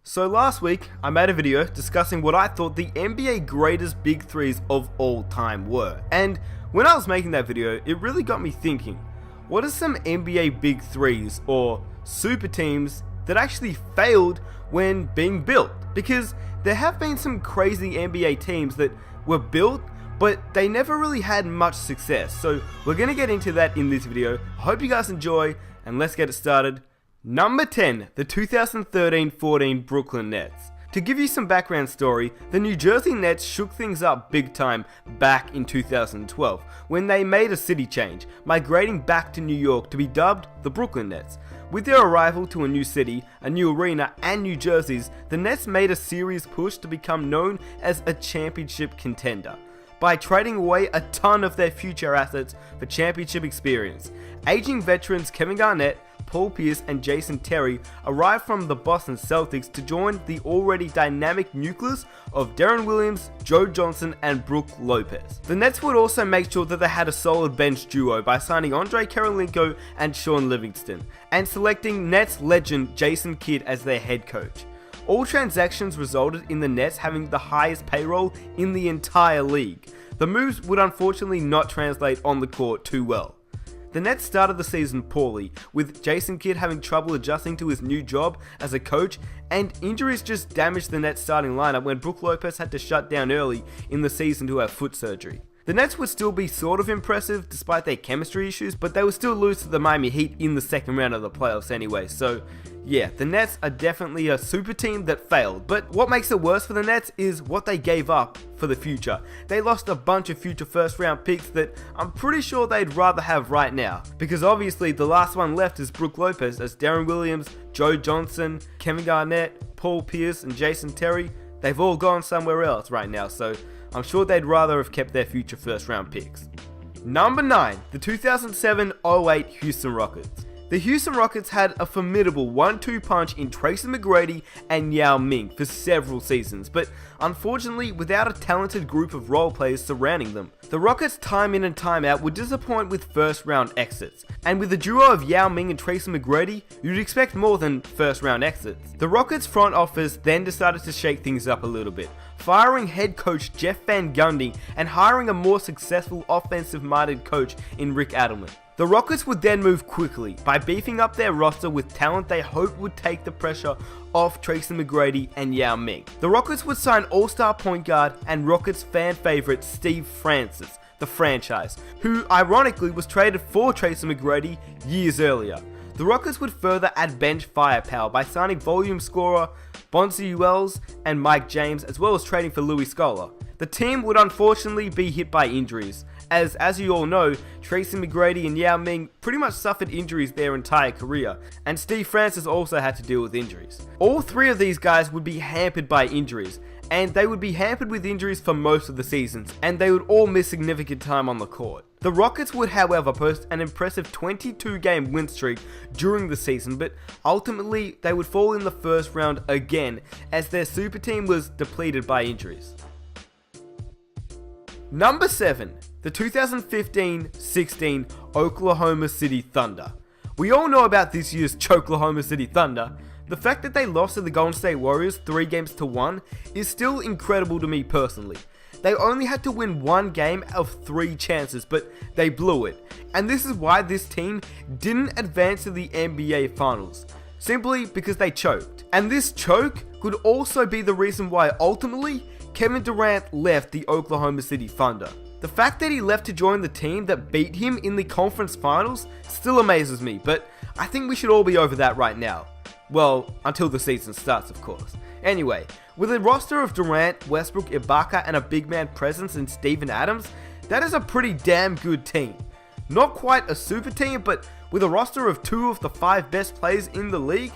So last week, I made a video discussing what I thought the NBA greatest big threes of all time were. And when I was making that video, it really got me thinking, what are some NBA big threes or super teams that actually failed when being built? Because there have been some crazy NBA teams that were built, but they never really had much success. So we're going to get into that in this video. I hope you guys enjoy, and let's get it started. Number 10, the 2013-14 Brooklyn Nets. To give you some background story, the New Jersey Nets shook things up big time back in 2012 when they made a city change, migrating back to New York to be dubbed the Brooklyn Nets. With their arrival to a new city, a new arena, and new jerseys, the Nets made a serious push to become known as a championship contender by trading away a ton of their future assets for championship experience. Aging veterans Kevin Garnett, Paul Pierce, and Jason Terry arrived from the Boston Celtics to join the already dynamic nucleus of Deron Williams, Joe Johnson, and Brook Lopez. The Nets would also make sure that they had a solid bench duo by signing Andre Karolinko and Sean Livingston, and selecting Nets legend Jason Kidd as their head coach. All transactions resulted in the Nets having the highest payroll in the entire league. The moves would unfortunately not translate on the court too well. The Nets started the season poorly, with Jason Kidd having trouble adjusting to his new job as a coach, and injuries just damaged the Nets starting lineup when Brook Lopez had to shut down early in the season to have foot surgery. The Nets would still be sort of impressive despite their chemistry issues, but they would still lose to the Miami Heat in the second round of the playoffs anyway, so yeah, the Nets are definitely a super team that failed. But what makes it worse for the Nets is what they gave up for the future. They lost a bunch of future first round picks that I'm pretty sure they'd rather have right now, because obviously the last one left is Brook Lopez, as Deron Williams, Joe Johnson, Kevin Garnett, Paul Pierce, and Jason Terry, they've all gone somewhere else right now, so I'm sure they'd rather have kept their future first round picks. Number 9, the 2007-08 Houston Rockets. The Houston Rockets had a formidable 1-2 punch in Tracy McGrady and Yao Ming for several seasons, but unfortunately without a talented group of role players surrounding them. The Rockets time in and time out would disappoint with first round exits, and with the duo of Yao Ming and Tracy McGrady, you'd expect more than first round exits. The Rockets front office then decided to shake things up a little bit, firing head coach Jeff Van Gundy and hiring a more successful offensive-minded coach in Rick Adelman. The Rockets would then move quickly by beefing up their roster with talent they hoped would take the pressure off Tracy McGrady and Yao Ming. The Rockets would sign all-star point guard and Rockets fan favorite Steve Francis, the franchise, who ironically was traded for Tracy McGrady years earlier. The Rockets would further add bench firepower by signing volume scorer Bonzi Wells and Mike James, as well as trading for Louis Scola. The team would unfortunately be hit by injuries, as you all know, Tracy McGrady and Yao Ming pretty much suffered injuries their entire career, and Steve Francis also had to deal with injuries. All three of these guys would be hampered by injuries, and they would be hampered with injuries for most of the seasons, and they would all miss significant time on the court. The Rockets would, however, post an impressive 22-game win streak during the season, but ultimately they would fall in the first round again as their super team was depleted by injuries. Number 7, the 2015-16 Oklahoma City Thunder. We all know about this year's Choklahoma City Thunder. The fact that they lost to the Golden State Warriors 3-1 is still incredible to me personally. They only had to win one game of 3 chances, but they blew it. And this is why this team didn't advance to the NBA Finals, simply because they choked. And this choke could also be the reason why ultimately Kevin Durant left the Oklahoma City Thunder. The fact that he left to join the team that beat him in the conference finals still amazes me, but I think we should all be over that right now. Well, until the season starts, of course. Anyway, with a roster of Durant, Westbrook, Ibaka, and a big man presence in Steven Adams, that is a pretty damn good team. Not quite a super team, but with a roster of 2 of the 5 best players in the league,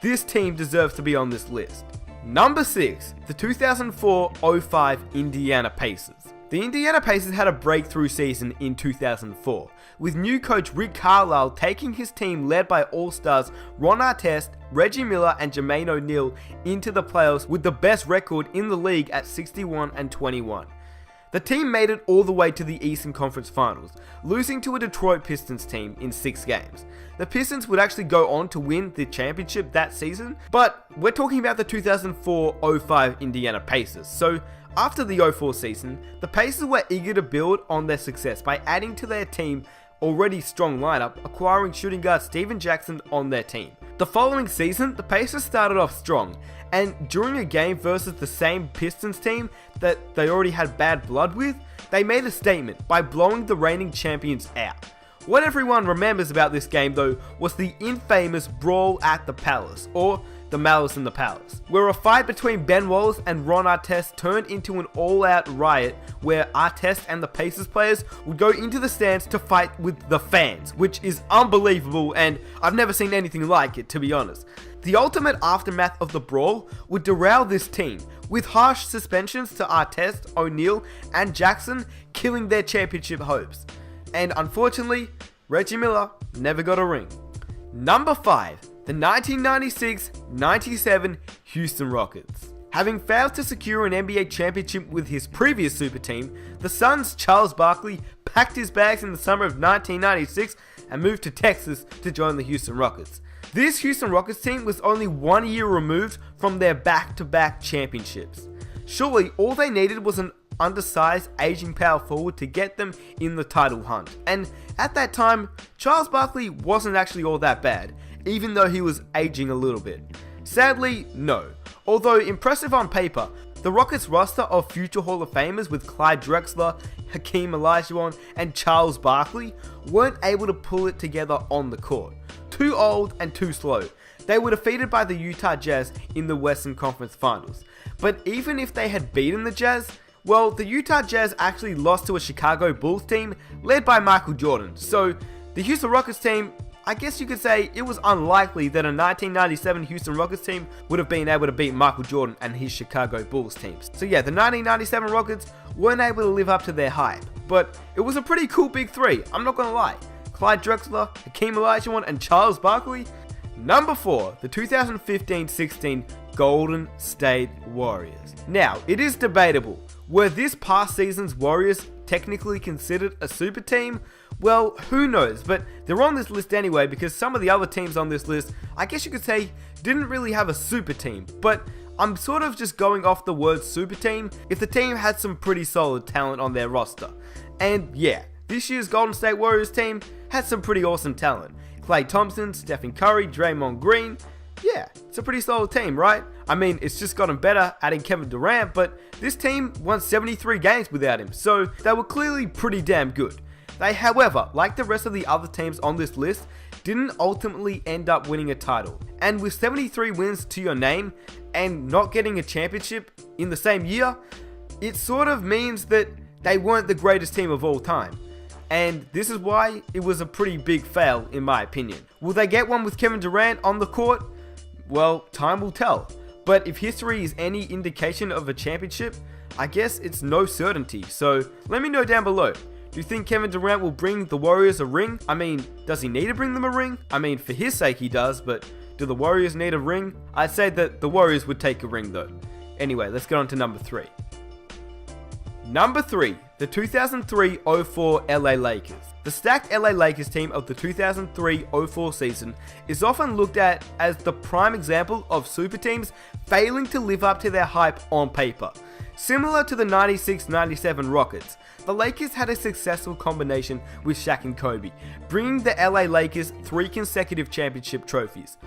this team deserves to be on this list. Number 6, the 2004-05 Indiana Pacers. The Indiana Pacers had a breakthrough season in 2004, with new coach Rick Carlisle taking his team led by all-stars Ron Artest, Reggie Miller, and Jermaine O'Neal into the playoffs with the best record in the league at 61-21. The team made it all the way to the Eastern Conference Finals, losing to a Detroit Pistons team in 6 games. The Pistons would actually go on to win the championship that season, but we're talking about the 2004-05 Indiana Pacers. So after the 04 season, the Pacers were eager to build on their success by adding to their team already strong lineup, acquiring shooting guard Steven Jackson on their team. The following season, the Pacers started off strong, and during a game versus the same Pistons team that they already had bad blood with, they made a statement by blowing the reigning champions out. What everyone remembers about this game though was the infamous Brawl at the Palace, or the Malice in the Palace, where a fight between Ben Wallace and Ron Artest turned into an all-out riot where Artest and the Pacers players would go into the stands to fight with the fans, which is unbelievable, and I've never seen anything like it, to be honest. The ultimate aftermath of the brawl would derail this team, with harsh suspensions to Artest, O'Neal, and Jackson killing their championship hopes. And unfortunately, Reggie Miller never got a ring. Number 5. The 1996-97 Houston Rockets. Having failed to secure an NBA championship with his previous super team, the Suns' Charles Barkley packed his bags in the summer of 1996 and moved to Texas to join the Houston Rockets. This Houston Rockets team was only 1 year removed from their back-to-back championships. Surely all they needed was an undersized aging power forward to get them in the title hunt. And at that time, Charles Barkley wasn't actually all that bad, even though he was aging a little bit. Sadly, no. Although impressive on paper, the Rockets roster of future Hall of Famers with Clyde Drexler, Hakeem Olajuwon, and Charles Barkley weren't able to pull it together on the court. Too old and too slow. They were defeated by the Utah Jazz in the Western Conference Finals. But even if they had beaten the Jazz, well, the Utah Jazz actually lost to a Chicago Bulls team led by Michael Jordan. So the Houston Rockets team, I guess you could say it was unlikely that a 1997 Houston Rockets team would have been able to beat Michael Jordan and his Chicago Bulls teams. So yeah, the 1997 Rockets weren't able to live up to their hype, but it was a pretty cool big three, I'm not gonna lie. Clyde Drexler, Hakeem Olajuwon, and Charles Barkley. Number 4, the 2015-16 Golden State Warriors. Now, it is debatable, were this past season's Warriors technically considered a super team? Well, who knows, but they're on this list anyway because some of the other teams on this list, I guess you could say, didn't really have a super team, but I'm sort of just going off the word super team if the team had some pretty solid talent on their roster. And yeah, this year's Golden State Warriors team had some pretty awesome talent. Klay Thompson, Stephen Curry, Draymond Green. Yeah, it's a pretty solid team, right? I mean, it's just gotten better adding Kevin Durant, but this team won 73 games without him, so they were clearly pretty damn good. They, however, like the rest of the other teams on this list, didn't ultimately end up winning a title. And with 73 wins to your name and not getting a championship in the same year, it sort of means that they weren't the greatest team of all time. And this is why it was a pretty big fail in my opinion. Will they get one with Kevin Durant on the court? Well, time will tell. But if history is any indication of a championship, I guess it's no certainty. So let me know down below. Do you think Kevin Durant will bring the Warriors a ring? I mean, does he need to bring them a ring? I mean, for his sake he does, but do the Warriors need a ring? I'd say that the Warriors would take a ring though. Anyway, let's get on to number 3. Number 3, the 2003-04 LA Lakers. The stacked LA Lakers team of the 2003-04 season is often looked at as the prime example of super teams failing to live up to their hype on paper. Similar to the 96-97 Rockets, the Lakers had a successful combination with Shaq and Kobe, bringing the LA Lakers 3 consecutive championship trophies.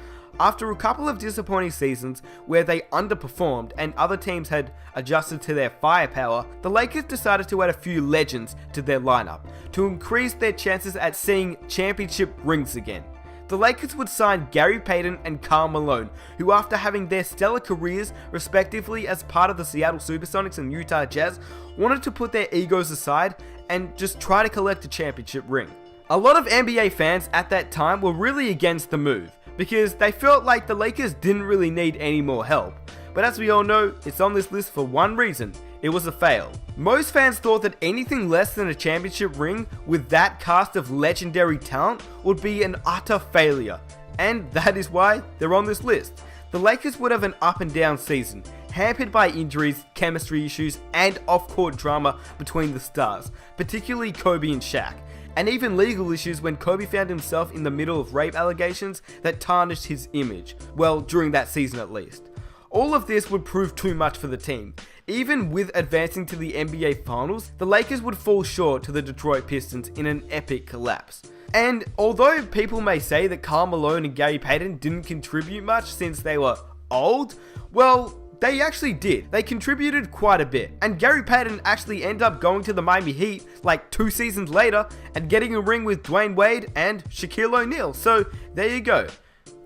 After a couple of disappointing seasons where they underperformed and other teams had adjusted to their firepower, the Lakers decided to add a few legends to their lineup to increase their chances at seeing championship rings again. The Lakers would sign Gary Payton and Karl Malone, who after having their stellar careers respectively as part of the Seattle Supersonics and Utah Jazz, wanted to put their egos aside and just try to collect a championship ring. A lot of NBA fans at that time were really against the move, because they felt like the Lakers didn't really need any more help. But as we all know, it's on this list for one reason: it was a fail. Most fans thought that anything less than a championship ring with that cast of legendary talent would be an utter failure, and that is why they're on this list. the Lakers would have an up and down season, hampered by injuries, chemistry issues, and off-court drama between the stars, particularly Kobe and Shaq, and even legal issues when Kobe found himself in the middle of rape allegations that tarnished his image, well, during that season at least. All of this would prove too much for the team. Even with advancing to the NBA Finals, the Lakers would fall short to the Detroit Pistons in an epic collapse. And although people may say that Karl Malone and Gary Payton didn't contribute much since they were old, well, they actually did. They contributed quite a bit. And Gary Payton actually ended up going to the Miami Heat like 2 seasons later and getting a ring with Dwayne Wade and Shaquille O'Neal. So there you go.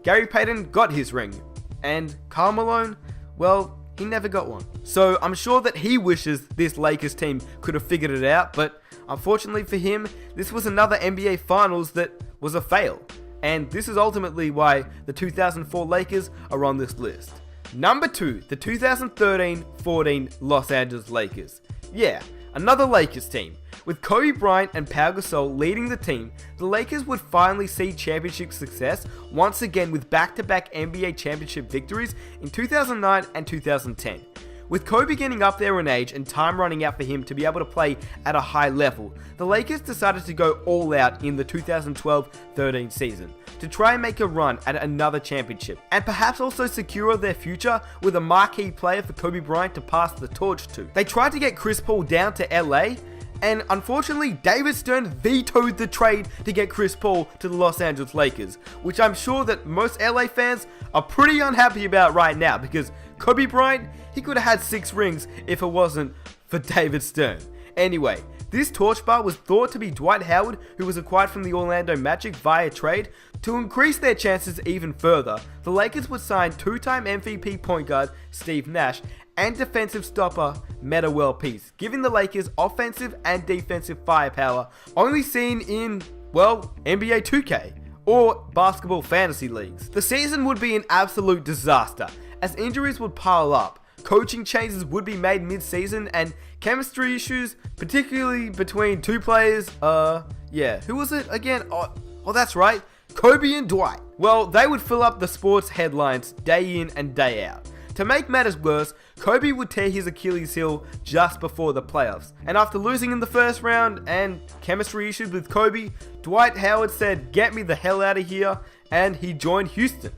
Gary Payton got his ring. And Karl Malone, well, he never got one. So I'm sure that he wishes this Lakers team could have figured it out, but unfortunately for him, this was another NBA Finals that was a fail. And this is ultimately why the 2004 Lakers are on this list. Number 2, the 2013-14 Los Angeles Lakers. Yeah, another Lakers team. With Kobe Bryant and Pau Gasol leading the team, the Lakers would finally see championship success once again with back-to-back NBA championship victories in 2009 and 2010. With Kobe getting up there in age and time running out for him to be able to play at a high level, the Lakers decided to go all out in the 2012-13 season to try and make a run at another championship, and perhaps also secure their future with a marquee player for Kobe Bryant to pass the torch to. They tried to get Chris Paul down to LA, and unfortunately, David Stern vetoed the trade to get Chris Paul to the Los Angeles Lakers, which I'm sure that most LA fans are pretty unhappy about right now, because Kobe Bryant, he could have had 6 rings if it wasn't for David Stern. Anyway, this torchbar was thought to be Dwight Howard, who was acquired from the Orlando Magic via trade. To increase their chances even further, the Lakers would sign 2-time MVP point guard Steve Nash and defensive stopper Metta World Peace, giving the Lakers offensive and defensive firepower only seen in, well, NBA 2K or basketball fantasy leagues. The season would be an absolute disaster, as injuries would pile up, coaching changes would be made mid-season, and chemistry issues, particularly between 2 players, who was it again? Oh, that's right, Kobe and Dwight. Well, they would fill up the sports headlines day in and day out. To make matters worse, Kobe would tear his Achilles heel just before the playoffs. And after losing in the first round and chemistry issues with Kobe, Dwight Howard said, "Get me the hell out of here," and he joined Houston.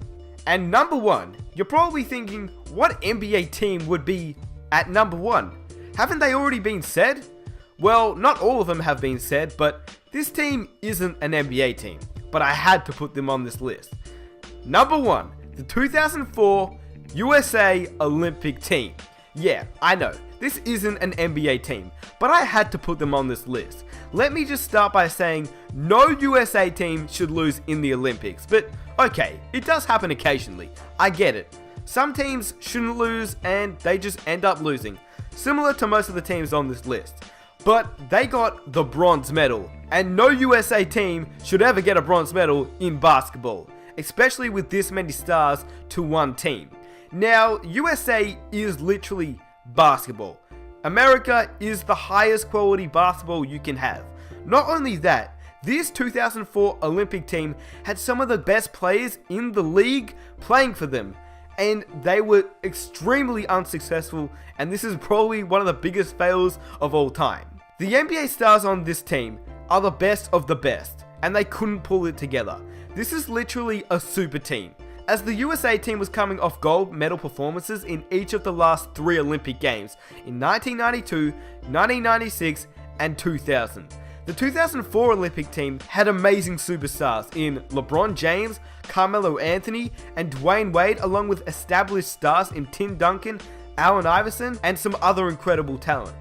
And number 1, you're probably thinking, what NBA team would be at number 1? Haven't they already been said? Well, not all of them have been said, but this team isn't an NBA team. But I had to put them on this list. Number 1, the 2004 USA Olympic team. Yeah, I know, this isn't an NBA team, but I had to put them on this list. Let me just start by saying no USA team should lose in the Olympics, but okay, it does happen occasionally, I get it. Some teams shouldn't lose and they just end up losing, similar to most of the teams on this list. But they got the bronze medal, and no USA team should ever get a bronze medal in basketball, especially with this many stars to one team. Now, USA is literally basketball. America is the highest quality basketball you can have. Not only that, this 2004 Olympic team had some of the best players in the league playing for them, and they were extremely unsuccessful, and this is probably one of the biggest fails of all time. The NBA stars on this team are the best of the best, and they couldn't pull it together. This is literally a super team, as the USA team was coming off gold medal performances in each of the last 3 Olympic Games in 1992, 1996, and 2000. The 2004 Olympic team had amazing superstars in LeBron James, Carmelo Anthony, and Dwayne Wade, along with established stars in Tim Duncan, Allen Iverson, and some other incredible talent.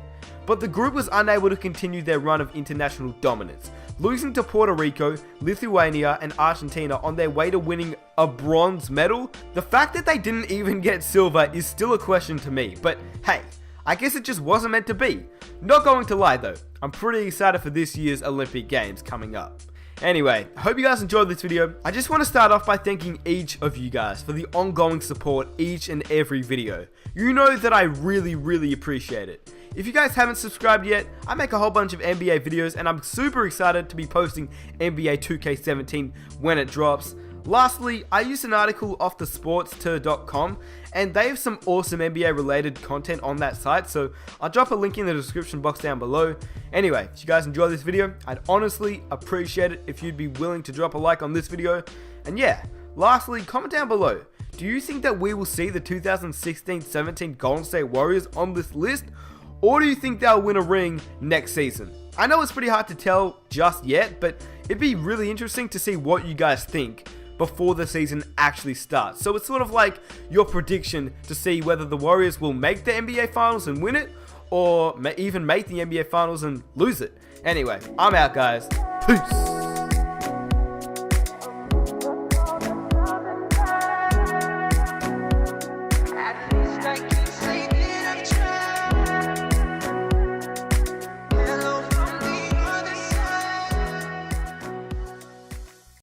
But the group was unable to continue their run of international dominance, losing to Puerto Rico, Lithuania, and Argentina on their way to winning a bronze medal. The fact that they didn't even get silver is still a question to me, but hey, I guess it just wasn't meant to be. Not going to lie though, I'm pretty excited for this year's Olympic Games coming up. Anyway, I hope you guys enjoyed this video. I just want to start off by thanking each of you guys for the ongoing support each and every video. You know that I really appreciate it. If you guys haven't subscribed yet, I make a whole bunch of NBA videos and I'm super excited to be posting NBA 2K17 when it drops. Lastly, I used an article off thesportster.com and they have some awesome NBA related content on that site, so I'll drop a link in the description box down below. Anyway, if you guys enjoyed this video, I'd honestly appreciate it if you'd be willing to drop a like on this video. And yeah, lastly, comment down below. Do you think that we will see the 2016-17 Golden State Warriors on this list? Or do you think they'll win a ring next season? I know it's pretty hard to tell just yet, but it'd be really interesting to see what you guys think before the season actually starts. So it's sort of like your prediction to see whether the Warriors will make the NBA Finals and win it, or even make the NBA Finals and lose it. Anyway, I'm out, guys. Peace.